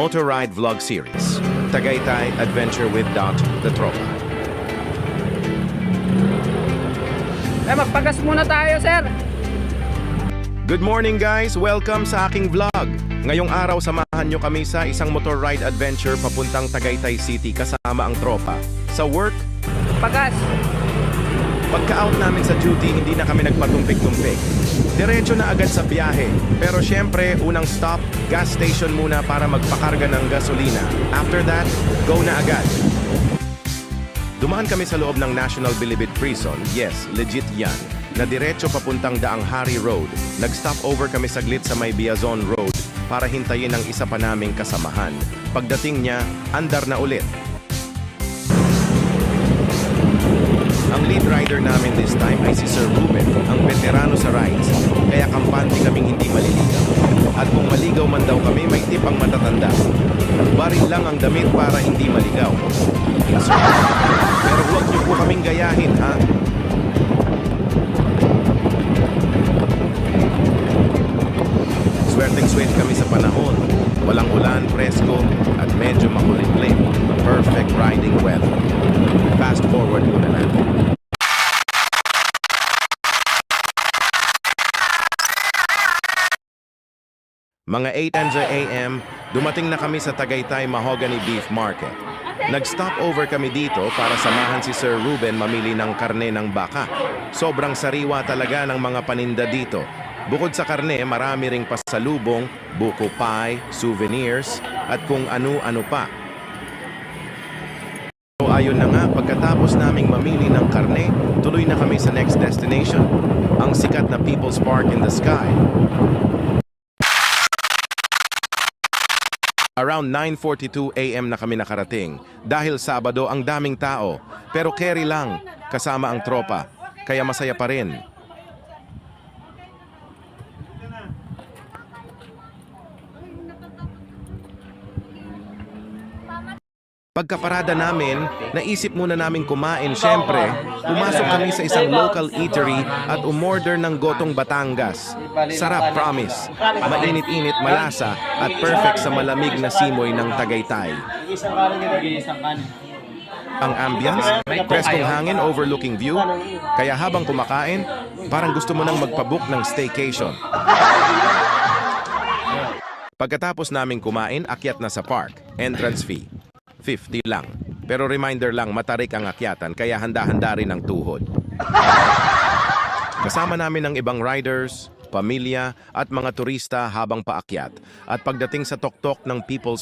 Motor Ride Vlog Series, Tagaytay Adventure with The Tropa. Magpagas muna tayo, sir. Good morning guys! Welcome sa aking vlog. Ngayong araw samahan nyo kami sa isang motor ride adventure papuntang Tagaytay City kasama ang tropa. Sa work, Pagas. pagka-out namin sa duty, hindi na kami nagpatumpik-tumpik. Diretso na agad sa biyahe. Pero syempre, unang stop, gas station muna para magpakarga ng gasolina. After that, go na agad. Dumaan kami sa loob ng National Bilibid Prison, yes, legit yan, na diretso papuntang Daang Hari Road. Nag-stop over kami saglit sa may Biazon Road para hintayin ang isa pa naming kasamahan. Pagdating niya, andar na ulit. Ang lead rider namin this time ay si Sir Ruben, ang veterano sa rides, kaya kampante kaming hindi maliligaw. At kung maligaw man daw kami, may tip ang matatanda. Baril lang ang damit para hindi maligaw. Pero huwag niyo po kaming gayahin, ha? Swerteng-swerte kami sa panahon. Walang ulan, presko, at medyo makulimlim. Perfect riding weather. Fast forward muna natin. Mga 8:00 a.m., dumating na kami sa Tagaytay Mahogany Beef Market. Nag-stop over kami dito para samahan si Sir Ruben mamili ng karne ng baka. Sobrang sariwa talaga ng mga paninda dito. Bukod sa karne, marami ring pasalubong, buko pie, souvenirs, at kung ano-ano pa. So ayun na nga, pagkatapos naming mamili ng karne, tuloy na kami sa next destination, ang sikat na People's Park in the Sky. Around 9:42 a.m. na kami nakarating. Dahil Sabado ang daming tao, pero carry lang, kasama ang tropa, kaya masaya pa rin. Pagkaparada namin, naisip muna namin kumain syempre. Pumasok kami sa isang local eatery at umorder ng gotong Batangas. Sarap, promise. Mainit-init, malasa at perfect sa malamig na simoy ng Tagaytay. Ang ambience, preskong hangin overlooking view, kaya habang kumakain, parang gusto mo nang magpabook ng staycation. Pagkatapos naming kumain, akyat na sa park. Entrance fee 50 lang. Pero reminder lang, matarik ang akyatan kaya handa-handa rin ang tuhod. Kasama namin ang ibang riders, pamilya at mga turista habang paakyat. At pagdating sa tuktok ng People's